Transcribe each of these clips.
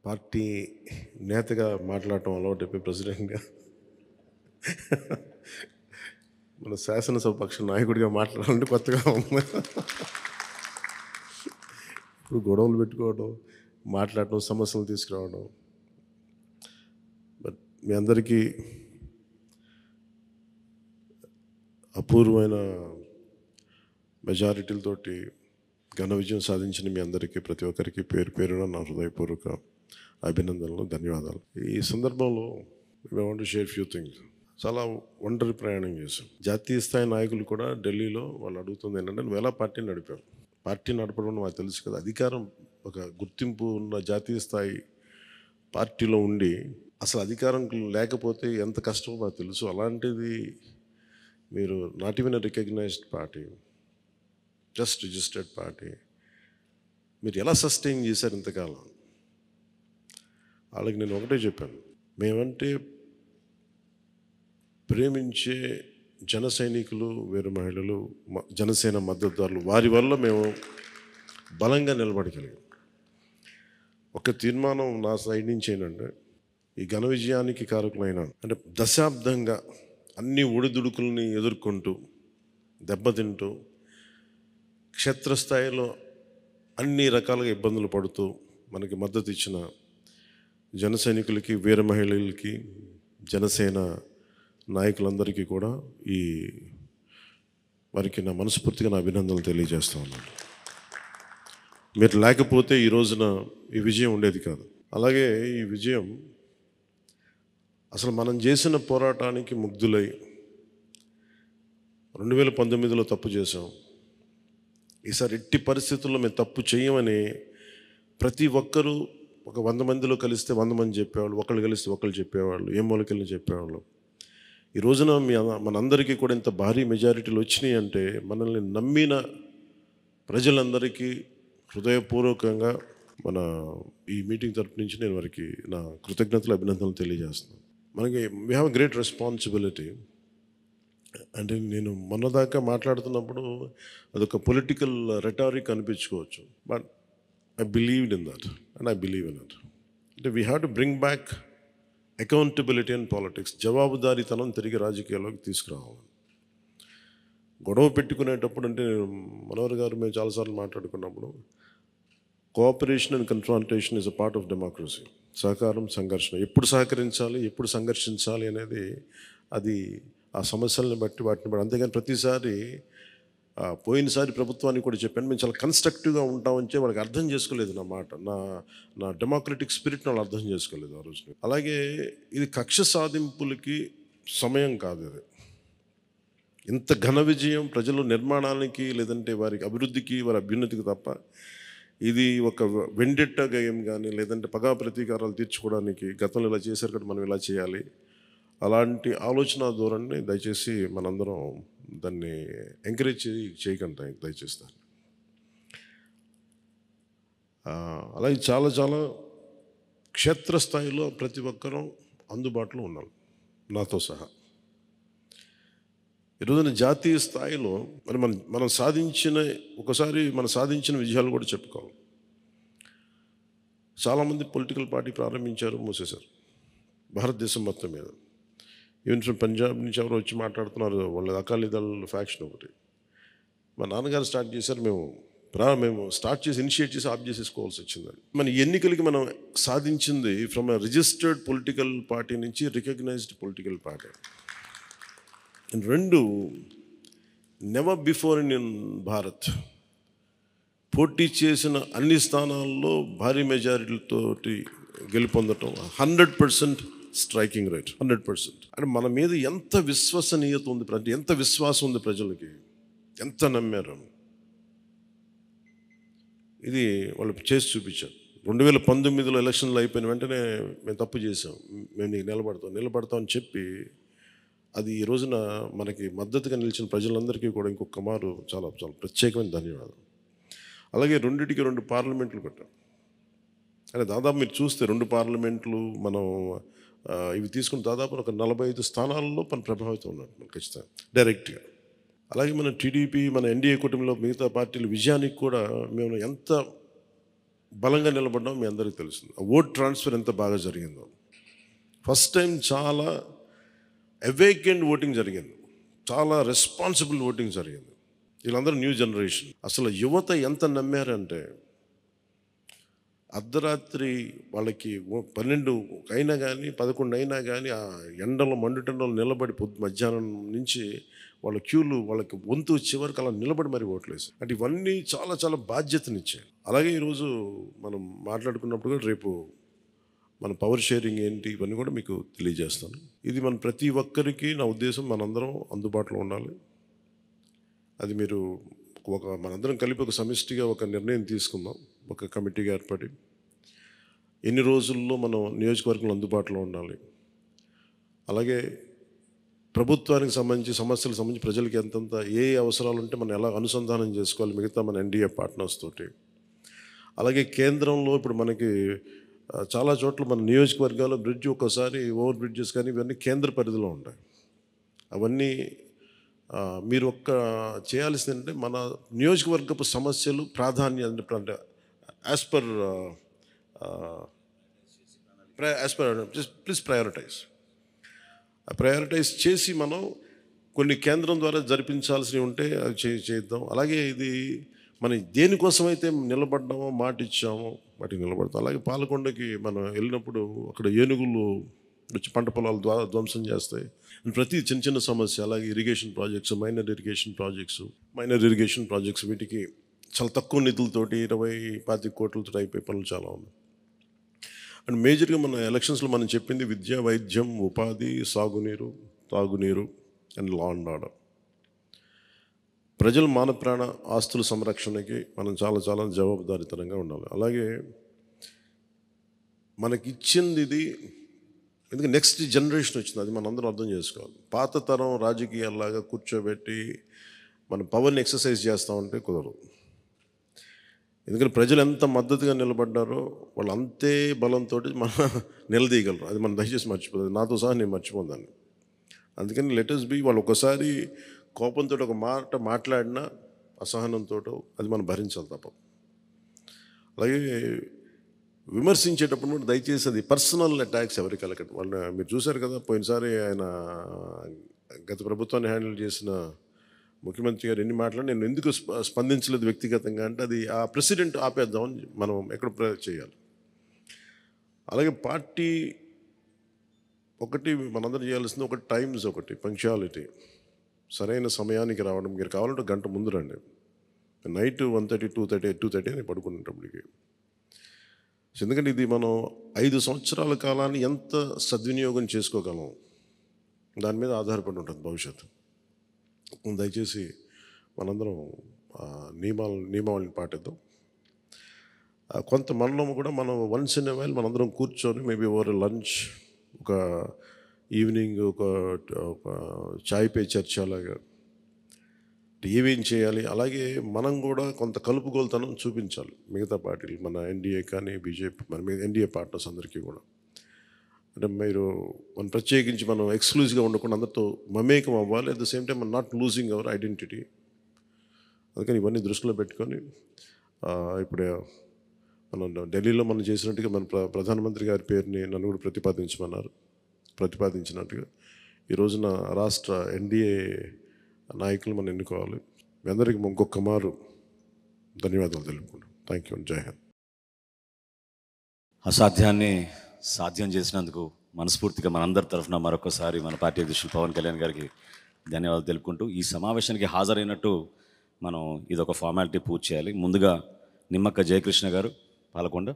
Party నేతగా మాట్లాడటం అలవాటైపోయి ప్రెసిడెంట్గా మన శాసనసభ పక్ష నాయకుడిగా మాట్లాడాలంటే కొత్తగా ఉంది. ఇప్పుడు గొడవలు పెట్టుకోవడం, మాట్లాడటం, సమస్యలు తీసుకురావడం. బట్ మీ అందరికీ అపూర్వమైన మెజారిటీలతోటి ఘన విజయం సాధించిన మీ అందరికీ, ప్రతి ఒక్కరికి పేరు పేరున నా హృదయపూర్వక అభినందనలు, ధన్యవాదాలు. ఈ సందర్భంలో I want to share few things. చాలా ఒంటరి ప్రయాణం చేశాం. జాతీయ స్థాయి నాయకులు కూడా ఢిల్లీలో వాళ్ళు అడుగుతుంది ఏంటంటే, నువ్వు ఎలా పార్టీ నడిపావు? పార్టీ నడపడం నాకు తెలుసు కదా, అధికారం ఒక గుర్తింపు ఉన్న జాతీయ స్థాయి పార్టీలో ఉండి అసలు అధికారం లేకపోతే ఎంత కష్టమో నాకు తెలుసు. అలాంటిది మీరు not even recognized party, just registered party, మీరు ఎలా సస్టైన్ చేశారు ఇంతకాలం? వాళ్ళకి నేను ఒకటే చెప్పాను, మేమంటే ప్రేమించే జన సైనికులు, వీర మహిళలు, జనసేన మద్దతుదారులు, వారి వల్ల మేము బలంగా నిలబడగలిగాం. ఒక తీర్మానం నా సైడ్ నుంచి ఏంటంటే, ఈ ఘన విజయానికి కారకులైన, అంటే దశాబ్దంగా అన్ని ఒడిదుడుకుల్ని ఎదుర్కొంటూ దెబ్బతింటూ క్షేత్రస్థాయిలో అన్ని రకాలుగా ఇబ్బందులు పడుతూ మనకి మద్దతు ఇచ్చిన జన సైనికులకి, వీర మహిళలకి, జనసేన నాయకులందరికీ కూడా వారికి నా మనస్ఫూర్తిగా నా అభినందనలు తెలియజేస్తూ ఉన్నాను. మీరు లేకపోతే ఈ రోజున ఈ విజయం ఉండేది కాదు. అలాగే ఈ విజయం అసలు మనం చేసిన పోరాటానికి ముగ్ధులై 2019లో తప్పు చేసాం, ఈసారి ఎట్టి పరిస్థితుల్లో మేము తప్పు చేయమని ప్రతి ఒక్కరూ ఒక 100 మందిలో కలిస్తే 100 మంది చెప్పేవాళ్ళు, ఒకళ్ళు కలిస్తే ఒకళ్ళు చెప్పేవాళ్ళు, ఏ మూలకెళ్ళి చెప్పేవాళ్ళు. ఈ రోజున మనందరికీ కూడా ఇంత భారీ మెజారిటీలు వచ్చినాయి అంటే మనల్ని నమ్మిన ప్రజలందరికీ హృదయపూర్వకంగా మన ఈ మీటింగ్ తరపు నుంచి నేను వారికి నా కృతజ్ఞతలు, అభినందనలు తెలియజేస్తున్నాను. మనకి వీ హ్యావ్ గ్రేట్ రెస్పాన్సిబిలిటీ. అంటే నేను మొన్నదాకా మాట్లాడుతున్నప్పుడు అదొక పొలిటికల్ రెటారిక్ అనిపించుకోవచ్చు, but I believed in that and I believe in it. అంటే we have to bring back accountability and politics. జవాబుదారీతనం తిరిగి రాజకీయాల్లోకి తీసుకురావాలి. గొడవ పెట్టుకునేటప్పుడు, అంటే మనోహర్ గారు మేము చాలాసార్లు మాట్లాడుకున్నప్పుడు, cooperation and confrontation is a part of democracy. సహకారం, సంఘర్షణ, ఎప్పుడు సహకరించాలి, ఎప్పుడు సంఘర్షించాలి అనేది అది ఆ సమస్యలను బట్టి వాటిని బట్టి. అంతేగాని ప్రతిసారి పోయినసారి ప్రభుత్వానికి కూడా చెప్పాను, మేము చాలా కన్స్ట్రక్టివ్గా ఉంటామని వాళ్ళకి అర్థం చేసుకోలేదు నా మాట, నా డెమోక్రటిక్ స్పిరిట్ని వాళ్ళు అర్థం చేసుకోలేదు ఆ రోజు. అలాగే ఇది కక్ష సాధింపులకి సమయం కాదు. ఇది ఇంత ఘన విజయం ప్రజల నిర్మాణానికి, లేదంటే వారికి అభివృద్ధికి, వారి అభ్యున్నతికి తప్ప ఇది ఒక వెండెట్టా గేమ్ కానీ, లేదంటే పగా ప్రతీకారాలు తీర్చుకోవడానికి గతంలో ఇలా చేశారు కదా మనం ఇలా చేయాలి, అలాంటి ఆలోచన ధోరణిని దయచేసి మనందరం దాన్ని ఎంకరేజ్ చేయకండి దయచేసి దాన్ని. అలాగే చాలా చాలా క్షేత్రస్థాయిలో ప్రతి ఒక్కరూ అందుబాటులో ఉన్నారు, నాతో సహా. ఈరోజున జాతీయ స్థాయిలో మరి మనం సాధించిన విజయాలు కూడా చెప్పుకోవాలి. చాలామంది పొలిటికల్ పార్టీ ప్రారంభించారు, మూసేశారు భారతదేశం మొత్తం మీద. ఈవెన్ ఫ్రమ్ పంజాబ్ నుంచి ఎవరు వచ్చి మాట్లాడుతున్నారు, వాళ్ళ అకాలీదళ్ ఫ్యాక్షన్ ఒకటి. మా నాన్నగారు స్టార్ట్ చేశారు, మేము స్టార్ట్ చేసి ఇనిషియేట్ చేసి ఆఫ్ చేసేసుకోవాల్సి వచ్చిందని. మన ఎన్నికలకి మనం సాధించింది from a registered political party నుంచి రికగ్నైజ్డ్ పొలిటికల్ పార్టీ. రెండు, నెవర్ బిఫోర్ ఇన్ భారత్ పోటీ చేసిన అన్ని స్థానాల్లో భారీ మెజారిటీలతోటి గెలుపొందటం, 100% స్ట్రైకింగ్ రేట్, 100%. అంటే మన మీద ఎంత విశ్వసనీయత ఉంది, అంటే ఎంత విశ్వాసం ఉంది ప్రజలకి, ఎంత నమ్మారు, ఇది వాళ్ళు చేసి చూపించారు. 2019లో ఎలక్షన్లు అయిపోయిన వెంటనే మేము తప్పు చేసాం, మేము నీకు నిలబడతాం అని చెప్పి, అది ఈ రోజున మనకి మద్దతుగా నిలిచిన ప్రజలందరికీ కూడా ఇంకొక మారు చాలా చాలా ప్రత్యేకమైన ధన్యవాదాలు. అలాగే 2 పార్లమెంట్లు పెట్టాం. అంటే దాదాపు మీరు చూస్తే 2 పార్లమెంట్లు మనం ఇవి తీసుకుని దాదాపు ఒక 45 స్థానాల్లో మన ప్రభావితం ఉన్నట్టు ఖచ్చితంగా డైరెక్ట్గా. అలాగే మన టీడీపీ, మన ఎన్డీఏ కూటమిలో మిగతా పార్టీల విజయానికి కూడా మేము ఎంత బలంగా నిలబడడం మీ అందరికీ తెలుస్తుంది. ఓట్ ట్రాన్స్ఫర్ ఎంత బాగా జరిగిందో. ఫస్ట్ టైం చాలా అవేకెండ్ ఓటింగ్ జరిగింది, చాలా రెస్పాన్సిబుల్ ఓటింగ్ జరిగింది. వీళ్ళందరూ న్యూ జనరేషన్. అసలు యువత ఎంత నమ్మారంటే అర్ధరాత్రి వాళ్ళకి 12 అయినా కానీ 11 అయినా కానీ ఆ ఎండలో మండుటెండలో నిలబడి మధ్యాహ్నం నుంచి వాళ్ళ క్యూలు వాళ్ళకి వంతు చివరికి అలా నిలబడి మరి ఓట్లేసి, అంటే ఇవన్నీ చాలా చాలా బాధ్యతనిచ్చాయి. అలాగే ఈరోజు మనం మాట్లాడుకున్నప్పుడు కూడా రేపు మన పవర్ షేరింగ్ ఏంటి ఇవన్నీ కూడా మీకు తెలియజేస్తాను. ఇది మన ప్రతి ఒక్కరికి నా ఉద్దేశం మనందరం అందుబాటులో ఉండాలి. అది మీరు మనందరం కలిపి ఒక సమిష్టిగా ఒక నిర్ణయం తీసుకుందాం, ఒక కమిటీగా ఏర్పడి ఎన్ని రోజుల్లో మనం నియోజకవర్గంలో అందుబాటులో ఉండాలి. అలాగే ప్రభుత్వానికి సంబంధించి సమస్యలకు సంబంధించి ప్రజలకి ఎంతంత ఏ అవసరాలు ఉంటే మనం ఎలా అనుసంధానం చేసుకోవాలి మిగతా మన ఎన్డీఏ పార్ట్నర్స్ తోటి. అలాగే కేంద్రంలో ఇప్పుడు మనకి చాలా చోట్ల మన నియోజకవర్గాల్లో బ్రిడ్జ్ ఒక్కోసారి ఓవర్ బ్రిడ్జెస్ కానీ ఇవన్నీ కేంద్ర పరిధిలో ఉంటాయి. అవన్నీ మీరు చేయాల్సిందంటే మన నియోజకవర్గపు సమస్యలు ప్రాధాన్యత యాజ్ పర్ ప్లీజ్ ప్రయారిటైజ్ చేసి మనం కొన్ని కేంద్రం ద్వారా జరిపించాల్సినవి ఉంటే అది చేద్దాం. అలాగే ఇది మనం దేనికోసమైతే నిలబడ్డామో మాట ఇచ్చామో వాటికి నిలబడతాం. అలాగే పాలకొండకి మనం వెళ్ళినప్పుడు అక్కడ ఏనుగులు వచ్చి పంట పొలాలు ధ్వంసం చేస్తాయి. ప్రతి చిన్న చిన్న సమస్య. అలాగే irrigation projects, minor irrigation projects వీటికి చాలా తక్కువ నిధులతోటి 20-25 కోట్లతో అయిపోయే పనులు చాలా ఉన్నాయి. అండ్ మేజర్గా మన ఎలక్షన్స్లో మనం చెప్పింది విద్య, వైద్యం, ఉపాధి, సాగునీరు, తాగునీరు అండ్ లా అండ్ ఆర్డర్. ప్రజల మాన ప్రాణ ఆస్తుల సంరక్షణకి మనం చాలా చాలా జవాబుదారీతనంగా ఉండాలి. అలాగే మనకిచ్చింది ఇది, ఎందుకంటే నెక్స్ట్ జనరేషన్ వచ్చింది, అది మనం అందరం అర్థం చేసుకోవాలి. పాత తరం రాజకీయాల్లాగా కూర్చోబెట్టి మన పవర్ని ఎక్సర్సైజ్ చేస్తామంటే కుదరదు. ఎందుకంటే ప్రజలు ఎంత మద్దతుగా నిలబడ్డారో వాళ్ళు అంతే బలంతో మనం నిలదీయగలరు. అది మనం దయచేసి మర్చిపోతుంది. నాతో సహా నేను మర్చిపోదాన్ని. అందుకని లెటర్స్ బి వాళ్ళు ఒకసారి కోపంతో ఒక మాట మాట్లాడినా అసహనంతో అది మనం భరించాలి తప్ప. అలాగే విమర్శించేటప్పుడు కూడా దయచేసి అది పర్సనల్ అటాక్స్ ఎవరికి వెళ్ళకండి. వాళ్ళు మీరు చూశారు కదా, పోయినసారి ఆయన గత ప్రభుత్వాన్ని హ్యాండిల్ చేసిన ముఖ్యమంత్రి గారు ఎన్ని మాట్లాడి నేను ఎందుకు స్పందించలేదు వ్యక్తిగతంగా అంటే అది ఆ ప్రెసిడెంట్ ఆపేద్దామని మనం ఎక్కడ చేయాలి. అలాగే పార్టీ ఒకటి మనందరం చేయాల్సింది ఒకటి టైమ్స్, ఒకటి పంక్చువాలిటీ, సరైన సమయానికి రావడం. మీరు కావాలంటే గంట ముందు రండి. నైట్ 1:30, 2:30 అని పడుకునేటప్పటికి. ఎందుకంటే ఇది మనం 5 సంవత్సరాల కాలాన్ని ఎంత సద్వినియోగం చేసుకోగలం దాని మీద ఆధారపడి ఉంటుంది భవిష్యత్తు. దయచేసి మనందరం నియమావళిని పాటిద్దాం. కొంత మనలో కూడా మనం వన్స్ ఇన్ ఎ వైల్ మనందరం కూర్చొని మేబీ ఓవర్ లంచ్, ఒక ఈవినింగ్ ఒక చాయ్ పే చర్చ అలాగా ఏమేం చేయాలి. అలాగే మనం కూడా కొంత కలుపుగోలుతనం చూపించాలి మిగతా పార్టీలు, మన ఎన్డీఏ కానీ బీజేపీ, మన ఎన్డీఏ పార్ట్నర్స్ అందరికీ కూడా. అంటే మీరు మనం ప్రత్యేకించి మనం ఎక్స్క్లూజివ్గా ఉండకుండా అందరితో మమేకం అవ్వాలి. అట్ ద సేమ్ టైం మనం నాట్ లూజింగ్ అవర్ ఐడెంటిటీ. అందుకని ఇవన్నీ దృష్టిలో పెట్టుకొని ఇప్పుడు మనం ఢిల్లీలో మనం చేసినట్టుగా మన ప్రధానమంత్రి గారి పేరుని నన్ను కూడా ప్రతిపాదించినట్టుగా ఈ రోజున రాష్ట్ర ఎన్డీఏ నాయకులు మనం ఎన్నుకోవాలి. మీ అందరికీ ఇంకొక మారు ధన్యవాదాలు తెలుపుకుంటాం. Thank you. జై హింద్. అసాధ్యాన్ని సాధ్యం చేసినందుకు మనస్ఫూర్తిగా మనందరి తరఫున మరొకసారి మన పార్టీ అధ్యక్షులు పవన్ కళ్యాణ్ గారికి ధన్యవాదాలు తెలుపుకుంటూ ఈ సమావేశానికి హాజరైనట్టు మనం ఇదొక ఫార్మాలిటీ పూర్తి చేయాలి. ముందుగా నిమ్మక్క జయకృష్ణ గారు పాలకొండ,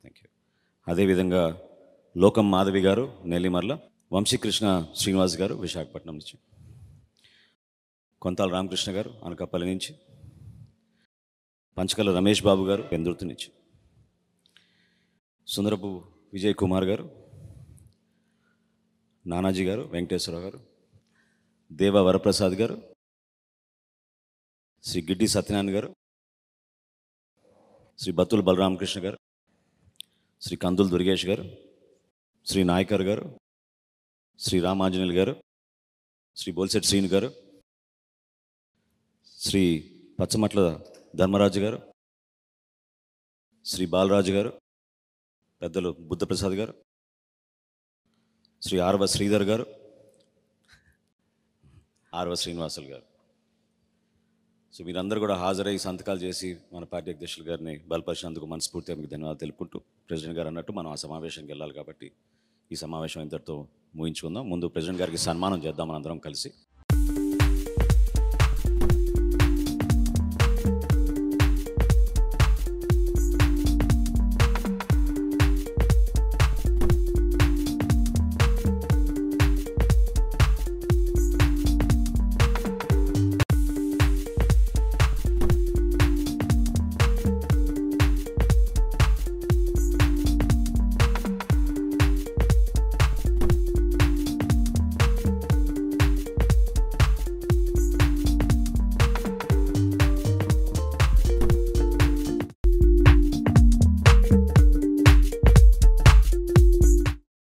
థ్యాంక్ యూ. అదేవిధంగా లోకం మాధవి గారు నెల్లిమర్ల, వంశీకృష్ణ శ్రీనివాస్ గారు విశాఖపట్నం నుంచి, కొంతాల రామకృష్ణ గారు అనకాపల్లి నుంచి, పంచకల రమేష్ బాబు గారు పెందుర్తి నుంచి, సుందరపు విజయ్ కుమార్ గారు, నానాజీ గారు, వెంకటేశ్వరరావు గారు, దేవ వరప్రసాద్ గారు, శ్రీ గిడ్డి సత్యనారాయణ గారు, శ్రీ బత్తుల బలరామకృష్ణ గారు, శ్రీ కందుల దుర్గేష్ గారు, శ్రీ నాయకర్ గారు, శ్రీ రామాంజనేయులు గారు, శ్రీ బోల్సెట్ శ్రీను గారు, శ్రీ పచ్చమట్ల ధర్మరాజు గారు, శ్రీ బాలరాజు గారు, పెద్దలు బుద్ధప్రసాద్ గారు, శ్రీ ఆర్వ శ్రీధర్ గారు, ఆర్వ శ్రీనివాసులు గారు. సో మీరందరూ కూడా హాజరై సంతకాలు చేసి మన పార్టీ అధ్యక్షులు గారిని బలపరిచినందుకు మనస్ఫూర్తిగా మీకు ధన్యవాదాలు తెలుపుకుంటూ, ప్రెసిడెంట్ గారు అన్నట్టు మనం ఆ సమావేశానికి వెళ్ళాలి కాబట్టి ఈ సమావేశం ఇంతటితో ముగించుకుందాం. ముందు ప్రెసిడెంట్ గారికి సన్మానం చేద్దాం మనందరం కలిసి.